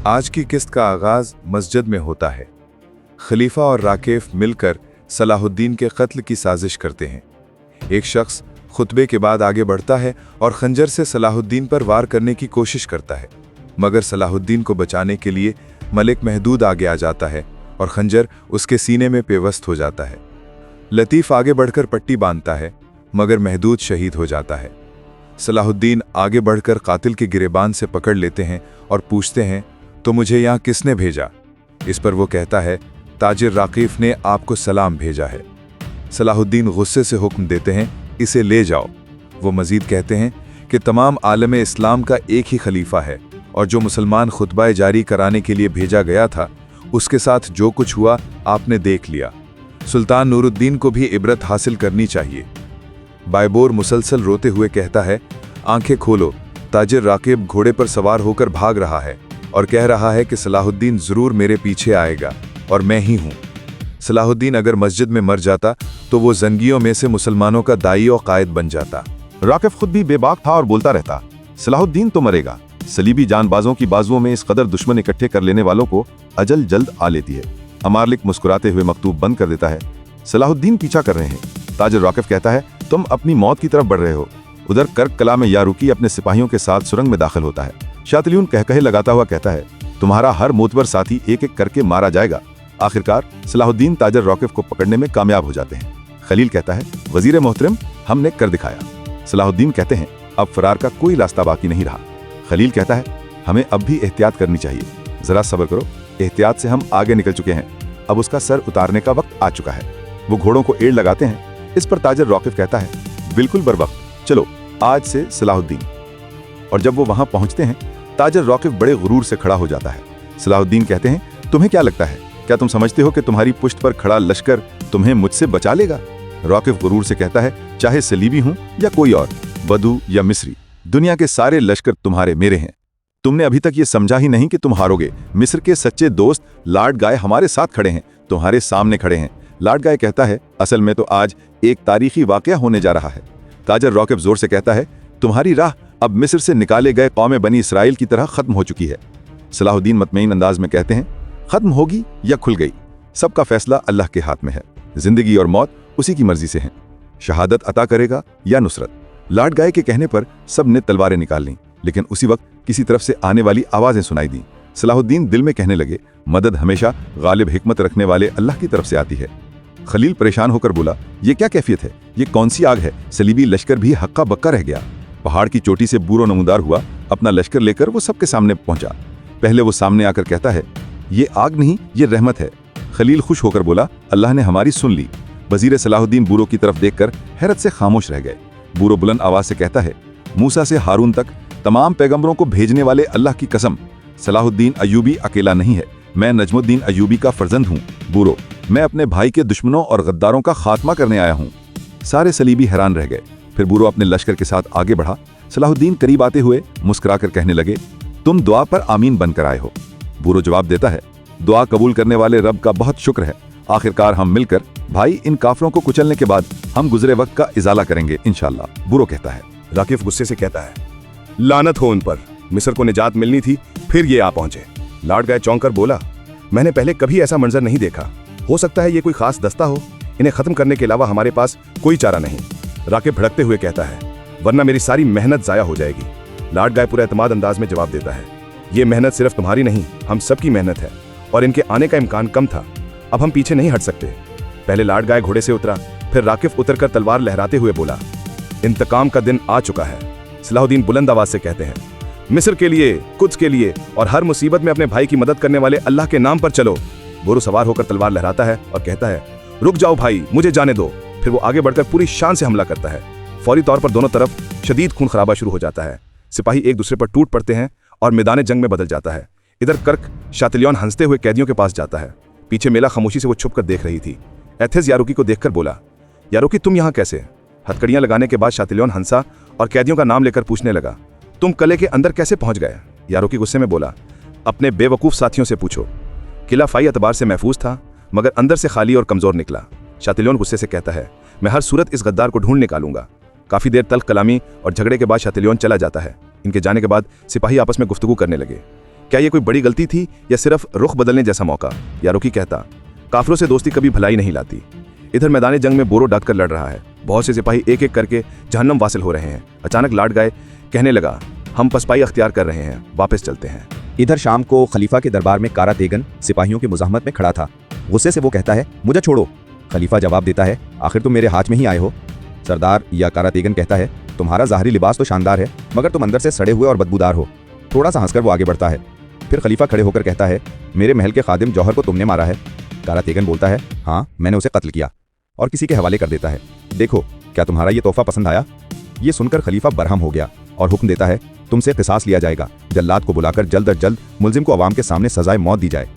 आज की किस्त का आगाज मस्जिद में होता है। खलीफा और राकेफ मिलकर सलाहुद्दीन के कत्ल की साजिश करते हैं। एक शख्स खुतबे के बाद आगे बढ़ता है और खंजर से सलाहुद्दीन पर वार करने की कोशिश करता है, मगर सलाहुद्दीन को बचाने के लिए मलिक महदूद आगे आ जाता है और खंजर उसके सीने में पेवस्त हो जाता है। लतीफ़ आगे बढ़कर पट्टी बांधता है, मगर महदूद शहीद हो जाता है। सलाहुद्दीन आगे बढ़कर कातिल के गिरेबान से पकड़ लेते हैं और पूछते हैं, तो मुझे यहाँ किसने भेजा? इस पर वो कहता है, ताजिर राकीफ ने आपको सलाम भेजा है। सलाहुद्दीन गुस्से से हुक्म देते हैं, इसे ले जाओ। वो मजीद कहते हैं कि तमाम आलम इस्लाम का एक ही खलीफा है और जो मुसलमान खुतबा जारी कराने के लिए भेजा गया था, उसके साथ जो कुछ हुआ आपने देख लिया। सुल्तान नूरुद्दीन को भी इबरत हासिल करनी चाहिए। बायबोर मुसलसल रोते हुए कहता है, आंखें खोलो, ताजिर राकिब घोड़े पर सवार होकर भाग रहा है और कह रहा है कि सलाहुद्दीन जरूर मेरे पीछे आएगा और मैं ही हूं। सलाहुद्दीन अगर मस्जिद में मर जाता तो वो जंगियों में से मुसलमानों का दाई और कायद बन जाता। राकिब खुद भी बेबाक था और बोलता रहता, सलाहुद्दीन तो मरेगा। सलीबी जानबाजों की बाजुओं में इस कदर दुश्मन इकट्ठे कर लेने वालों को अजल जल्द आ लेती है। अमारलिक मुस्कुराते हुए मकतूब बंद कर देता है। सलाहुद्दीन पीछा कर रहे हैं। ताजिर राकिब कहता है, तुम अपनी मौत की तरफ बढ़ रहे हो। उधर कर्क कला में यारुकी अपने सिपाहियों के साथ सुरंग में दाखिल होता है। शातिलियून कहकहे लगाता हुआ कहता है, तुम्हारा हर मोतबर साथी एक एक करके मारा जाएगा। आखिरकार सलाहुद्दीन ताजिर राकिब को पकड़ने में कामयाब हो जाते हैं। खलील कहता है, वजीर मोहतरम, हमने कर दिखाया। सलाहुद्दीन कहते हैं, अब फरार का कोई रास्ता बाकी नहीं रहा। खलील कहता है, हमें अब भी एहतियात करनी चाहिए। जरा सब्र करो, एहतियात से हम आगे निकल चुके हैं, अब उसका सर उतारने का वक्त आ चुका है। वो घोड़ों को एड़ लगाते हैं। इस पर ताजिर राकिब कहता है, बिल्कुल बर वक्त, चलो आज से सलाहुद्दीन। और जब वो वहां पहुंचते हैं, ताजिर राकिब बड़े गुरूर से खड़ा हो जाता है। सलाहुद्दीन कहते हैं, तुम्हें क्या लगता है, क्या तुम समझते हो कि तुम्हारी पुश्त पर खड़ा लश्कर तुम्हें मुझसे बचा लेगा? राकिब गुरूर से कहता है, चाहे सलीबी हूं या कोई और, बदू या मिस्री, दुनिया के सारे लश्कर तुम्हारे मेरे हैं। तुमने अभी तक ये समझा ही नहीं कि तुम हारोगे। मिस्र के सच्चे दोस्त लाड गाय हमारे साथ खड़े हैं, तुम्हारे सामने खड़े हैं। लाड गाय कहता है, असल में तो आज एक तारीखी वाकया होने जा रहा है। ताजिर राकिब जोर से कहता है, तुम्हारी राह अब मिस्र से निकाले गए कौम बनी इसराइल की तरह खत्म हो चुकी है। सलाहुद्दीन मतमईन अंदाज में कहते हैं, खत्म होगी या खुल गई, सबका फैसला अल्लाह के हाथ में है। जिंदगी और मौत उसी की मर्जी से हैं। शहादत अता करेगा या नुसरत। लाड गाय के कहने पर सब ने तलवारें निकाल लीं, लेकिन उसी वक्त किसी तरफ से आने वाली आवाजें सुनाई दी। सलाहुद्दीन दिल में कहने लगे, मदद हमेशा गालिब हिकमत रखने वाले अल्लाह की तरफ से आती है। खलील परेशान होकर बोला, ये क्या कैफियत है, ये कौन सी आग है? सलीबी लश्कर भी हक्का बक्का रह गया। पहाड़ की चोटी से बूरो नमूदार हुआ, अपना लश्कर लेकर वो सबके सामने पहुंचा। पहले वो सामने आकर कहता है, ये आग नहीं, ये रहमत है। खलील खुश होकर बोला, अल्लाह ने हमारी सुन ली। वजीर सलाहुद्दीन बूरो की तरफ देखकर हैरत से खामोश रह गए। बूरो बुलंद आवाज से कहता है, मूसा से हारून तक तमाम पैगंबरों को भेजने वाले अल्लाह की कसम, सलाहुद्दीन अयूबी अकेला नहीं है, मैं नजमुद्दीन अयूबी का फर्जंद हूँ। बूरो, मैं अपने भाई के दुश्मनों और गद्दारों का खात्मा करने आया हूँ। सारे सलीबी हैरान रह गए। फिर बूरो अपने लश्कर के साथ आगे बढ़ा। सलाहुद्दीन करीब आते हुए मुस्कुराकर कहने लगे, तुम दुआ पर आमीन बनकर आए हो। बूरो जवाब देता है, दुआ कबूल करने वाले रब का बहुत शुक्र है। आखिरकार हम मिलकर भाई इन काफरों को कुचलने के बाद हम गुजरे वक्त का इजाला करेंगे इंशाअल्लाह। बूरो कहता है। राकिब गुस्से से कहता है, लानत हो उन पर, मिस्र को निजात मिलनी थी, फिर ये आ पहुंचे। लाड गाय चौंक कर बोला, मैंने पहले कभी ऐसा मंजर नहीं देखा। हो सकता है ये कोई खास दस्ता हो, इन्हें खत्म करने के अलावा हमारे पास कोई चारा नहीं। राकिब भड़कते हुए कहता है, वरना मेरी सारी मेहनत जाया हो जाएगी। लाड गाय पूरा एतमाद अंदाज में जवाब देता है, ये मेहनत सिर्फ तुम्हारी नहीं, हम सबकी मेहनत है और इनके आने का इम्कान कम था। अब हम पीछे नहीं हट सकते। पहले लाड गाय घोड़े से उतरा, फिर राकिब उतरकर तलवार लहराते हुए बोला, इंतकाम का दिन आ चुका है। सलाहुद्दीन बुलंद आवाज से कहते हैं, मिस्र के लिए, कुद्स के लिए और हर मुसीबत में अपने भाई की मदद करने वाले अल्लाह के नाम पर चलो। बोरो सवार होकर तलवार लहराता है और कहता है, रुक जाओ भाई, मुझे जाने दो। फिर वो आगे बढ़कर पूरी शान से हमला करता है। फौरी तौर पर दोनों तरफ शदीद खून खराबा शुरू हो जाता है। सिपाही एक दूसरे पर टूट पड़ते हैं और मैदान जंग में बदल जाता है। इधर कर्क शातिलियन हंसते हुए कैदियों के पास जाता है। पीछे मेला खामोशी से वो छुप कर देख रही थी। एथेस यारुकी को देखकर बोला, यारुकी तुम यहाँ कैसे? हथकड़ियां लगाने के बाद शातिलियन हंसा और कैदियों का नाम लेकर पूछने लगा, तुम किले के अंदर कैसे पहुंच गए? यारुकी गुस्से में बोला, अपने बेवकूफ साथियों से पूछो। किला फाई एतबार से महफूज था, मगर अंदर से खाली और कमजोर निकला। शातिलियन गुस्से से कहता है, मैं हर सूरत इस गद्दार को ढूंढ निकालूंगा। काफी देर तल्ख कलामी और झगड़े के बाद शातिलियन चला जाता है। इनके जाने के बाद सिपाही आपस में गुफ्तगू करने लगे। क्या ये कोई बड़ी गलती थी या सिर्फ रुख बदलने जैसा मौका? यारुकी कहता, काफिरों से दोस्ती कभी भलाई नहीं लाती। इधर मैदान जंग में बोरो डाक कर लड़ रहा है। बहुत से सिपाही एक एक करके जहन्नम वासिल हो रहे हैं। अचानक लाट गए कहने लगा, हम पसपाई अख्तियार कर रहे हैं, वापस चलते हैं। इधर शाम को खलीफा के दरबार में कारा तेगन सिपाहियों की मुज़ाहमत में खड़ा था। गुस्से से वो कहता है, मुझे छोड़ो। खलीफा जवाब देता है, आखिर तुम मेरे हाथ में ही आए हो। सरदार या कारा तेगन कहता है, तुम्हारा ज़ाहरी लिबास तो शानदार है, मगर तुम अंदर से सड़े हुए और बदबूदार हो। थोड़ा सा हंसकर वो आगे बढ़ता है। फिर खलीफा खड़े होकर कहता है, मेरे महल के खादिम जौहर को तुमने मारा है? कारा तेगन बोलता है, हाँ, मैंने उसे कत्ल किया, और किसी के हवाले कर देता है। देखो, क्या तुम्हारा ये तोहफा पसंद आया? ये सुनकर खलीफा बरहम हो गया और हुक्म देता है, तुमसे क़िसास लिया जाएगा। जल्लाद को बुलाकर जल्द अज जल्द मुलजिम को अवाम के सामने सजाए मौत दी जाए।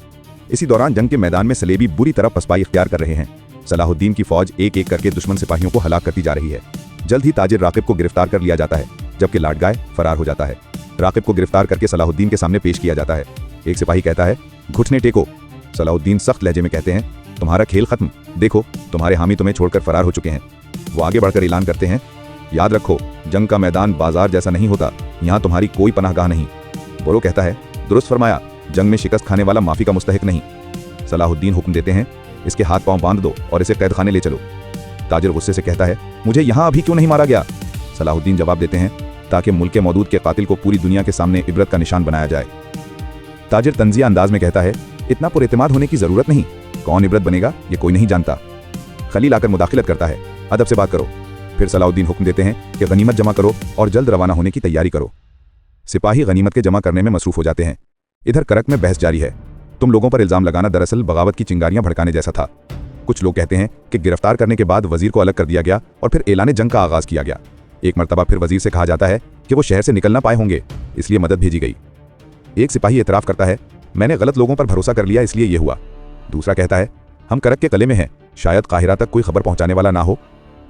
इसी दौरान जंग के मैदान में सलेबी बुरी तरह पसपाई इख्तियार कर रहे हैं। सलाहुद्दीन की फौज एक एक करके दुश्मन सिपाहियों को हलाक करती जा रही है। जल्द ही ताजिर राकिब को गिरफ्तार कर लिया जाता है, जबकि लाटगाय फरार हो जाता है। राकिब को गिरफ्तार करके सलाहुद्दीन के सामने पेश किया जाता है। एक सिपाही कहता है, घुटने टेको। सलाहुद्दीन सख्त लहजे में कहते हैं, तुम्हारा खेल खत्म, देखो तुम्हारे हामी तुम्हें छोड़कर फरार हो चुके हैं। वो आगे बढ़कर ऐलान करते हैं, याद रखो, जंग का मैदान बाजार जैसा नहीं होता, यहाँ तुम्हारी कोई पनाहगाह नहीं। बोरो कहता है, दुरुस्त फरमाया, जंग में शिकस्त खाने वाला माफी का मुस्तहिक नहीं। सलाहुद्दीन हुक्म देते हैं, इसके हाथ पांव बांध दो और इसे कैद खाने ले चलो। ताजिर गुस्से से कहता है, मुझे यहाँ अभी क्यों नहीं मारा गया? सलाहुद्दीन जवाब देते हैं, ताकि मुल्क मौदूद के कातिल को पूरी दुनिया के सामने इबरत का निशान बनाया जाए। ताजिर तंजिया अंदाज में कहता है, इतना पुरएतमाद होने की जरूरत नहीं, कौन इबरत बनेगा ये कोई नहीं जानता। खलील आकर मुदाखिलत करता है, अदब से बात करो। फिर सलाहुद्दीन हुक्म देते हैं कि गनीमत जमा करो और जल्द रवाना होने की तैयारी करो। सिपाही गनीमत के जमा करने में मसरूफ हो जाते हैं। इधर करक में बहस जारी है। तुम लोगों पर इल्जाम लगाना दरअसल बगावत की चिंगारियां भड़काने जैसा था। कुछ लोग कहते हैं कि गिरफ्तार करने के बाद वजीर को अलग कर दिया गया और फिर ऐलान जंग का आगाज किया गया। एक मरतबा फिर वजीर से कहा जाता है कि वो शहर से निकल ना पाए होंगे, इसलिए मदद भेजी गई। एक सिपाही एतराफ़ करता है, मैंने गलत लोगों पर भरोसा कर लिया, इसलिए ये हुआ। दूसरा कहता है, हम करक के कले में हैं, शायद काहिरा तक कोई खबर पहुंचाने वाला ना हो।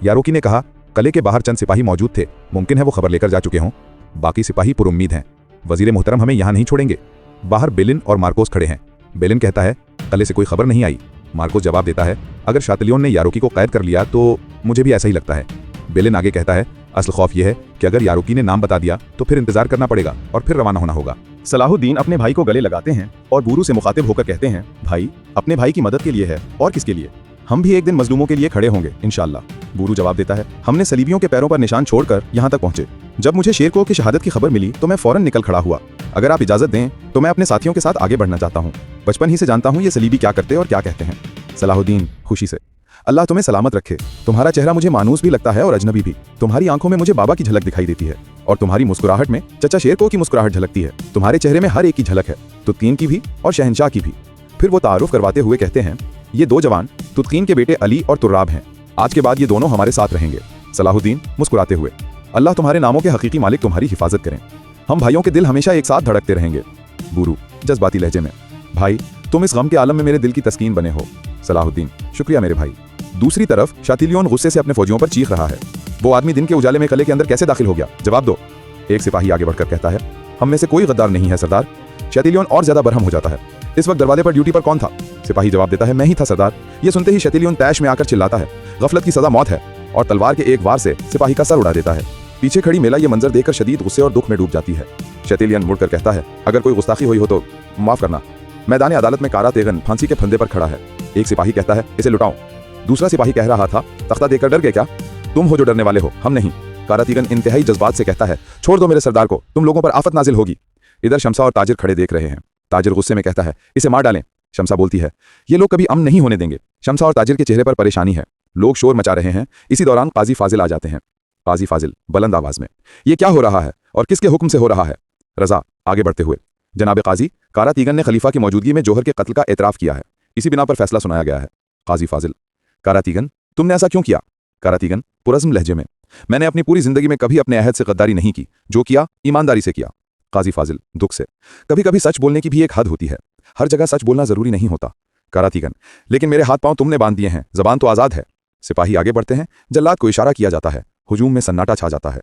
यारुकी ने कहा, कले के बाहर चंद सिपाही मौजूद थे, मुमकिन है वो खबर लेकर जा चुके हों। बाकी सिपाही पुरुम्मीद हैं, वजीर मोहतरम हमें यहाँ नहीं छोड़ेंगे। बाहर बेलिन और मार्कोस खड़े हैं। बेलिन कहता है, कले से कोई खबर नहीं आई। मार्कोस जवाब देता है, अगर शातिलियोन ने यारुकी को कैद कर लिया तो मुझे भी ऐसा ही लगता है। बेलिन आगे कहता है, असल खौफ यह है कि अगर यारुकी ने नाम बता दिया तो फिर इंतजार करना पड़ेगा और फिर रवाना होना होगा। सलाहुद्दीन अपने भाई को गले लगाते हैं और बूरू से मुखातिब होकर कहते हैं, भाई अपने भाई की मदद के लिए है और किसके लिए? हम भी एक दिन मजलूमों के लिए खड़े होंगे इंशाअल्लाह। बूरू जवाब देता है, हमने सलीबियों के पैरों पर निशान छोड़कर यहाँ तक पहुंचे। जब मुझे शेरको की शहादत की खबर मिली तो मैं फौरन निकल खड़ा हुआ। अगर आप इजाजत दें तो मैं अपने साथियों के साथ आगे बढ़ना चाहता हूँ। बचपन ही से जानता हूँ ये सलीबी क्या करते और क्या कहते हैं। सलाहुद्दीन खुशी से, अल्लाह तुम्हें सलामत रखे। तुम्हारा चेहरा मुझे मानूस भी लगता है और अजनबी भी। तुम्हारी आंखों में मुझे बाबा की झलक दिखाई देती है और तुम्हारी मुस्कुराहट में चचा शेरको की मुस्कुराहट झलकती है। तुम्हारे चेहरे में हर एक की झलक है, तुतकीन की भी और शहनशाह की भी। फिर वो तारुफ करवाते हुए कहते हैं, ये दो जवान तुतकीन के बेटे अली और तुर्राब हैं। आज के बाद ये दोनों हमारे साथ रहेंगे। सलाहुद्दीन मुस्कुराते हुए, अल्लाह तुम्हारे नामों के हकीकी मालिक तुम्हारी हिफाजत करें। हम भाइयों के दिल हमेशा एक साथ धड़कते रहेंगे। बूरू जज्बाती लहजे में, भाई तुम इस गम के आलम में मेरे दिल की तस्कीन बने हो। सलाहुद्दीन, शुक्रिया मेरे भाई। दूसरी तरफ शातिलियोन गुस्से से अपने फौजियों पर चीख रहा है। वो आदमी दिन के उजाले में कले के अंदर कैसे दाखिल हो गया? जवाब दो। एक सिपाही आगे बढ़कर कहता है, हम में से कोई गद्दार नहीं है सरदार। शातिलियोन और ज्यादा बरहम हो जाता है, इस वक्त दरवाजे पर ड्यूटी पर कौन था? सिपाही जवाब देता है, मैं ही था सरदार। ये सुनते ही शातिलियोन तैश में आकर चिल्लाता है, गफलत की सजा मौत है, और तलवार के एक वार से सिपाही का सर उड़ा देता है। पीछे खड़ी मेला ये मंजर देखकर शदीद गुस्से और दुख में डूब जाती है। शातिलियन मुड़कर कहता है, अगर कोई गुस्ताखी हुई हो तो माफ करना। मैदान अदालत में कारा तेगन फांसी के फंदे पर खड़ा है। एक सिपाही कहता है, इसे लुटाओ। दूसरा सिपाही कह रहा था, तख्ता देकर डर गए क्या? तुम हो जो डरने वाले हो, हम नहीं। कारा तेगन इंतहाई जज्बात से कहता है, छोड़ दो मेरे सरदार को, तुम लोगों पर आफत नाजिल होगी। इधर शमसा और ताजिर खड़े देख रहे हैं। ताजिर गुस्से में कहता है, इसे मार डालें। शमसा बोलती है, ये लोग कभी अमन नहीं होने देंगे। शमसा और ताजिर के चेहरे पर परेशानी है। लोग शोर मचा रहे हैं। इसी दौरान काजी फाजिल आ जाते हैं। काजी फाजिल बुलंद आवाज में, ये क्या हो रहा है और किसके हुक्म से हो रहा है? रजा आगे बढ़ते हुए, जनाब काजी, कारा तीगन ने खलीफा की मौजूदगी में जौहर के कत्ल का एतराफ़ किया है। इसी बिना पर फैसला सुनाया गया है। काजी फाजिल, कारा तीगन, तुमने ऐसा क्यों किया? कारा तीगन पुरज़्म लहजे में, मैंने अपनी पूरी जिंदगी में कभी अपने अहद से गद्दारी नहीं की। जो किया ईमानदारी से किया। काजी फाजिल दुख से, कभी कभी सच बोलने की भी एक हद होती है। हर जगह सच बोलना जरूरी नहीं होता। कारा तीगन, लेकिन मेरे हाथ पांव तुमने बांध दिए हैं, जबान तो आज़ाद है। सिपाही आगे बढ़ते हैं। जल्लाद को इशारा किया जाता है। हुजूम में सन्नाटा छा जाता है।